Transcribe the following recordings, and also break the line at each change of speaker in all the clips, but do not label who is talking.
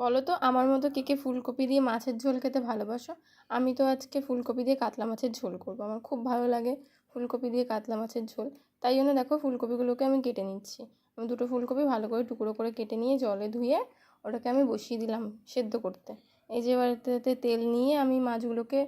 বলো তো আমার মতো কে কে ফুলকপি দিয়ে মাছের ঝোল খেতে ভালোবাসো? আমি তো আজকে ফুলকপি দিয়ে কাতলা মাছের ঝোল করবো। আমার খুব ভালো লাগে ফুলকপি দিয়ে কাতলা মাছের ঝোল। তাই জন্য দেখো ফুলকপিগুলোকে আমি কেটে নিচ্ছি। আমি দুটো ফুলকপি ভালো করে টুকরো করে কেটে নিয়ে জলে ধুয়ে ওটাকে আমি বসিয়ে দিলাম সেদ্ধ করতে। এই যে এবার এতে তেল নিয়ে আমি মাছগুলোকে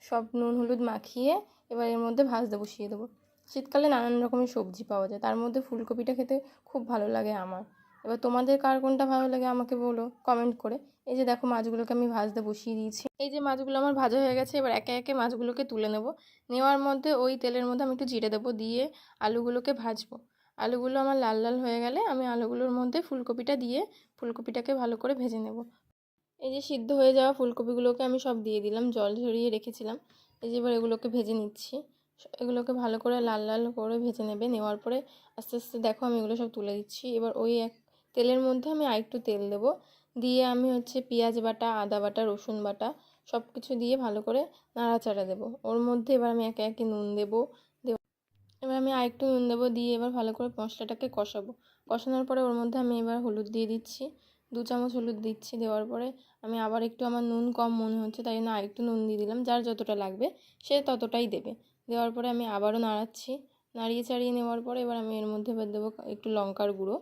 সব নুন হলুদ মাখিয়ে এবার এর মধ্যে ভাজতে বসিয়ে দেবো। শীতকালে নানান রকমের সবজি পাওয়া যায়, তার মধ্যে ফুলকপিটা খেতে খুব ভালো লাগে আমার। এবার তোমাদের কার কোনটা ভালো লাগে আমাকে বলো কমেন্ট করে। এই যে দেখো মাছগুলোকে আমি ভাজতে বসিয়ে দিয়েছি। এই যে মাছগুলো আমার ভাজা হয়ে গেছে, এবার একে একে মাছগুলোকে তুলে নেব। নেওয়ার মধ্যে ওই তেলের মধ্যে আমি একটু জিরে দেবো, দিয়ে আলুগুলোকে ভাজবো। আলুগুলো আমার লাল লাল হয়ে গেলে আমি আলুগুলোর মধ্যে ফুলকপিটা দিয়ে ফুলকপিটাকে ভালো করে ভেজে নেব। এই যে সিদ্ধ হয়ে যাওয়া ফুলকপিগুলোকে আমি সব দিয়ে দিলাম, জল ঝরিয়ে রেখেছিলাম। এই যে এবার এগুলোকে ভেজে নিচ্ছি। এগুলোকে ভালো করে লাল লাল করে ভেজে নেবে। নেওয়ার পরে আস্তে আস্তে দেখো আমি এগুলো সব তুলে দিচ্ছি। এবার ওই এক তেলের মধ্যে আমি আরেকটু তেল দেবো, দিয়ে আমি পেঁয়াজ বাটা, আদা বাটা, রসুন বাটা সব কিছু দিয়ে ভালো করে নাড়াচাড়া দেবো। ওর মধ্যে এবার আমি একে একে নুন দেবো। এবার আমি আরেকটু নুন দেবো, দিয়ে এবার ভালো করে মশলাটাকে কষাবো। কষানোর পরে ওর মধ্যে আমি এবার হলুদ দিয়ে দিচ্ছি, 2 চামচ হলুদ দিচ্ছি। দেওয়ার পরে আমি আবার একটু আমার নুন কম মনে হচ্ছে, তাই জন্য আরেকটু নুন দিয়ে দিলাম। যার যতটা লাগবে সে ততটাই দেবে। দেওয়ার পরে আমি আবারও নাড়াচ্ছি। নাড়িয়ে চাড়িয়ে নেওয়ার পরে এবার আমি এর মধ্যে এবার দেবো একটু লঙ্কার গুঁড়ো।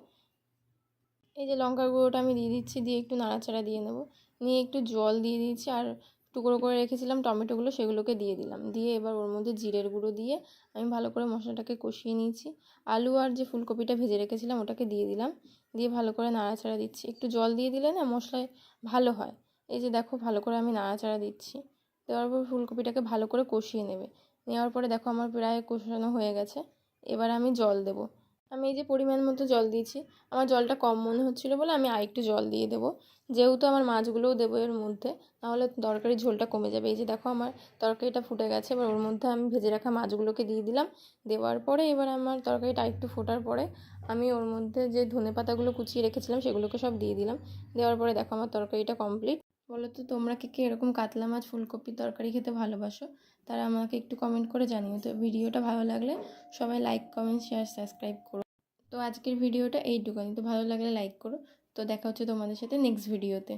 এই যে লঙ্কার গুঁড়োটা আমি দিয়ে দিচ্ছি, দিয়ে একটু নাড়াচাড়া দিয়ে নেব। নিয়ে একটু জল দিয়ে দিয়েছি, আর টুকরো করে রেখেছিলাম টমেটোগুলো সেগুলোকে দিয়ে দিলাম। দিয়ে এবার ওর মধ্যে জিরের গুঁড়ো দিয়ে আমি ভালো করে মশলাটাকে কষিয়ে নিয়েছি। আলু আর যে ফুলকপিটা ভেজে রেখেছিলাম ওটাকে দিয়ে দিলাম, দিয়ে ভালো করে নাড়াচাড়া দিচ্ছি। একটু জল দিয়ে দিলে না মশলায় ভালো হয়। এই যে দেখো ভালো করে আমি নাড়াচাড়া দিচ্ছি। দেওয়ার পর ফুলকপিটাকে ভালো করে কষিয়ে নেবে। নেওয়ার পরে দেখো আমার প্রায় কষানো হয়ে গেছে। এবার আমি জল দেবো। আমি এই যে পরিমাণ মতো জল দিয়েছি। আমার জলটা কম মনে হচ্ছিলো বলে আমি আরেকটু জল দিয়ে দেবো, যেহেতু আমার মাছগুলোও দেবো এর মধ্যে, নাহলে তরকারির ঝোলটা কমে যাবে। এই যে দেখো আমার তরকারিটা ফুটে গেছে। এবার ওর মধ্যে আমি ভেজে রাখা মাছগুলোকে দিয়ে দিলাম। দেওয়ার পরে এবার আমার তরকারিটা আরেকটু ফোটার পরে আমি ওর মধ্যে যে ধনেপাতাগুলো কুচিয়ে রেখেছিলাম সেগুলোকে সব দিয়ে দিলাম। দেওয়ার পরে দেখো আমার তরকারিটা কমপ্লিট। বলো তো তোমরা কে কে এরকম কাতলা মাছ ফুলকপির তরকারি খেতে ভালোবাসো? তারা আমাকে একটু কমেন্ট করে জানিও। তো ভিডিওটা ভালো লাগলে সবাই লাইক, কমেন্ট, শেয়ার, সাবস্ক্রাইব করো। তো আজকের ভিডিওটা এইটুকুনি। তো ভালো লাগলে লাইক করো। তো দেখা হচ্ছে তোমাদের সাথে নেক্সট ভিডিওতে।